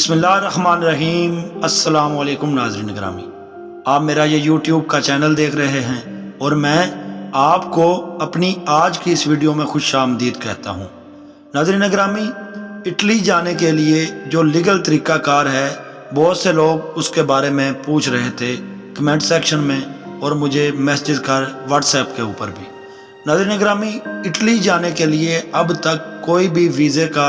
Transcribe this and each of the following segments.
बिस्मिल्लाहिर्रहमानिर्रहीम। अस्सलाम वालेकुम नाज़रीन ग्रामी, आप मेरा ये यूट्यूब का चैनल देख रहे हैं और मैं आपको अपनी आज की इस वीडियो में खुश आमदीद कहता हूँ। नाज़रीन ग्रामी, इटली जाने के लिए जो लीगल तरीक़ाकार है, बहुत से लोग उसके बारे में पूछ रहे थे कमेंट सेक्शन में और मुझे मैसेज कर व्हाट्सएप के ऊपर भी। नाज़रीन ग्रामी, इटली जाने के लिए अब तक कोई भी वीज़े का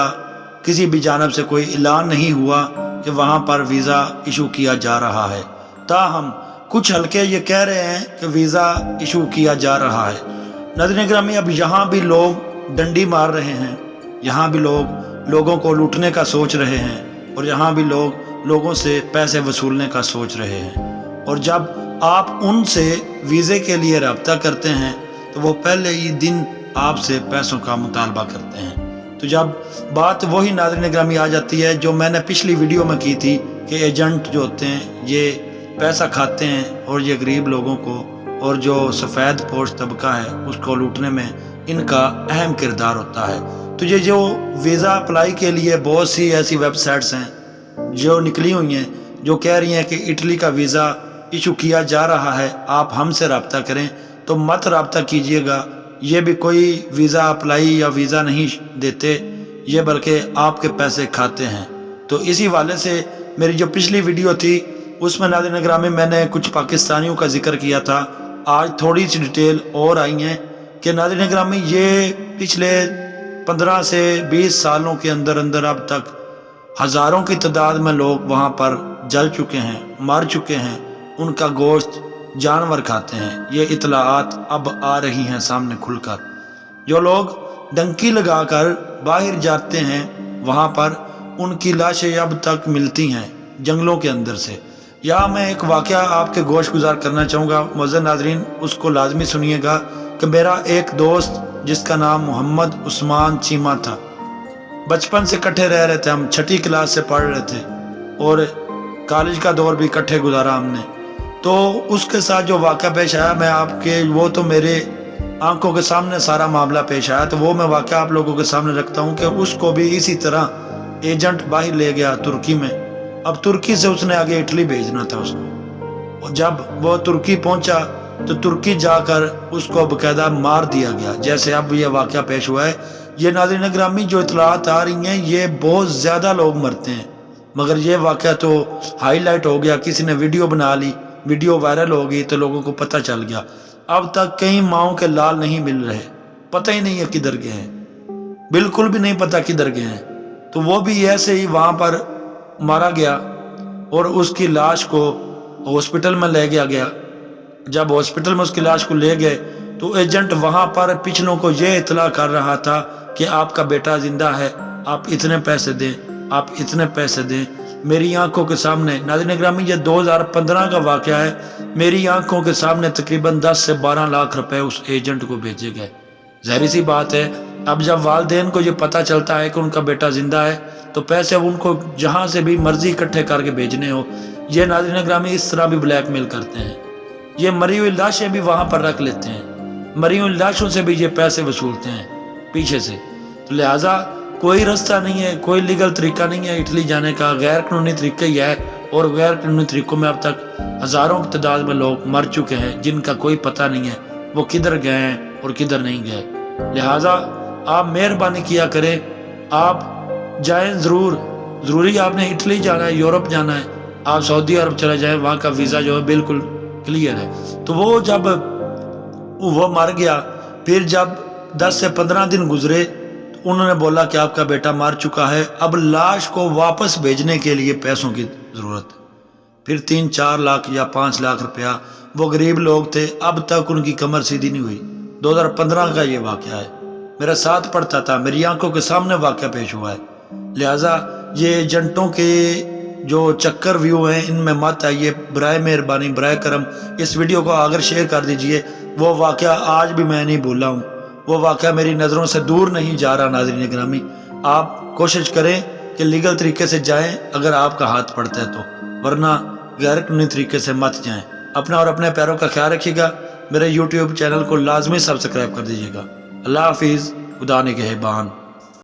किसी भी जानब से कोई ऐलान नहीं हुआ कि वहाँ पर वीज़ा इशू किया जा रहा है। ताहम कुछ हलके ये कह रहे हैं कि वीज़ा इशू किया जा रहा है। नाज़रीन ग्रामी, अब यहाँ भी लोग डंडी मार रहे हैं, यहाँ भी लोग लोगों को लूटने का सोच रहे हैं और यहाँ भी लोग लोगों से पैसे वसूलने का सोच रहे हैं। और जब आप उनसे वीज़े के लिए रब्ता करते हैं तो वो पहले ही दिन आपसे पैसों का मुतालबा करते हैं। तो जब बात वही नाज़रीन ग्रामी आ जाती है जो मैंने पिछली वीडियो में की थी कि एजेंट जो होते हैं ये पैसा खाते हैं और ये गरीब लोगों को और जो सफ़ेद पोश तबका है उसको लूटने में इनका अहम किरदार होता है। तो ये जो वीज़ा अप्लाई के लिए बहुत सी ऐसी वेबसाइट्स हैं जो निकली हुई हैं जो कह रही हैं कि इटली का वीज़ा इशू किया जा रहा है, आप हमसे रब्ता करें, तो मत रब्ता कीजिएगा। ये भी कोई वीज़ा अप्लाई या वीज़ा नहीं देते, ये बल्कि आपके पैसे खाते हैं। तो इसी वाले से मेरी जो पिछली वीडियो थी उसमें नाज़रीन ग्रामी मैंने कुछ पाकिस्तानियों का जिक्र किया था। आज थोड़ी सी डिटेल और आई हैं कि नाज़रीन ग्रामी ये पिछले 15 से 20 सालों के अंदर अंदर अब तक हज़ारों की तादाद में लोग वहाँ पर जल चुके हैं, मर चुके हैं, उनका गोश्त जानवर खाते हैं। ये इतलाआत अब आ रही हैं सामने खुलकर। जो लोग डंकी लगाकर बाहर जाते हैं वहाँ पर उनकी लाशें अब तक मिलती हैं जंगलों के अंदर से। या मैं एक वाक़या आपके गोश गुजार करना चाहूँगा मुअज़्ज़ज़ नाज़रीन, उसको लाजमी सुनिएगा कि मेरा एक दोस्त जिसका नाम मोहम्मद उस्मान चीमा था, बचपन से इकट्ठे रह रहे थे, हम 6ठी क्लास से पढ़ रहे थे और कॉलेज का दौर भी इकट्ठे गुजारा हमने। तो उसके साथ जो वाक़या पेश आया, मैं आपके वो तो मेरे आंखों के सामने सारा मामला पेश आया, तो वो मैं वाक़या आप लोगों के सामने रखता हूँ कि उसको भी इसी तरह एजेंट बाहर ले गया तुर्की में। अब तुर्की से उसने आगे इटली भेजना था उसको, और जब वो तुर्की पहुँचा तो तुर्की जाकर उसको बाकायदा मार दिया गया, जैसे अब ये वाक़या पेश हुआ है। ये नाज़रीन ग्रामी जो इतलात आ रही हैं ये बहुत ज़्यादा लोग मरते हैं, मगर ये वाक़या तो हाईलाइट हो गया, किसी ने वीडियो बना ली, वीडियो वायरल हो गई तो लोगों को पता चल गया। अब तक कई माओं के लाल नहीं मिल रहे, पता ही नहीं है किधर गए हैं, बिल्कुल भी नहीं पता किधर गए हैं। तो वो भी ऐसे ही वहाँ पर मारा गया और उसकी लाश को हॉस्पिटल में ले गया। जब हॉस्पिटल में उसकी लाश को ले गए तो एजेंट वहाँ पर पिछलों को ये इतला कर रहा था कि आपका बेटा जिंदा है, आप इतने पैसे दें, आप इतने पैसे दें। मेरी आंखों के सामने नाज़रीन ग्रामी ये 2015 का वाक़या है, मेरी आंखों के सामने तकरीबन 10 से 12 लाख रुपए उस एजेंट को भेजे गए। ज़ाहिर सी बात है, अब जब वालिदैन को ये पता चलता है कि उनका बेटा ज़िंदा है तो पैसे उनको जहाँ से भी मर्जी इकट्ठे करके भेजने हो, ये नाज़रीन ग्रामी इस तरह भी ब्लैकमेल करते हैं। ये मरी हुई लाशें भी वहाँ पर रख लेते हैं, मरी हुई लाशों से भी ये पैसे वसूलते हैं पीछे से। तो लिहाजा कोई रास्ता नहीं है, कोई लीगल तरीका नहीं है इटली जाने का, गैर कानूनी तरीका ही है। और गैर कानूनी तरीक़ों में अब तक हज़ारों की तादाद में लोग मर चुके हैं जिनका कोई पता नहीं है वो किधर गए हैं और किधर नहीं गए। लिहाजा आप मेहरबानी किया करें, आप जाएं ज़रूरी आपने इटली जाना है, यूरोप जाना है, आप सऊदी अरब चले जाएँ, वहाँ का वीज़ा जो है बिल्कुल क्लियर है। तो वो जब वो मर गया, फिर जब 10 से 15 दिन गुजरे तो उन्होंने बोला कि आपका बेटा मर चुका है, अब लाश को वापस भेजने के लिए पैसों की ज़रूरत है। फिर 3-4 लाख या 5 लाख रुपया, वो गरीब लोग थे, अब तक उनकी कमर सीधी नहीं हुई। 2015 का ये वाक़या है, मेरा साथ पढ़ता था, मेरी आंखों के सामने वाक़या पेश हुआ है। लिहाजा ये एजेंटों के जो चक्कर व्यू हैं इनमें मत आइए, बराए मेहरबानी बराए करम इस वीडियो को अगर शेयर कर दीजिए। वो वाक़या आज भी मैं नहीं भूला हूँ, वो वाक़या मेरी नज़रों से दूर नहीं जा रहा। नाज़रीन ग्रामी, आप कोशिश करें कि लीगल तरीके से जाएं अगर आपका हाथ पड़ता है तो, वरना गैर कानूनी तरीके से मत जाएं। अपना और अपने पैरों का ख्याल रखिएगा। मेरे यूट्यूब चैनल को लाजमी सब्सक्राइब कर दीजिएगा। अल्लाह हाफिज़, खुदा निगहबान।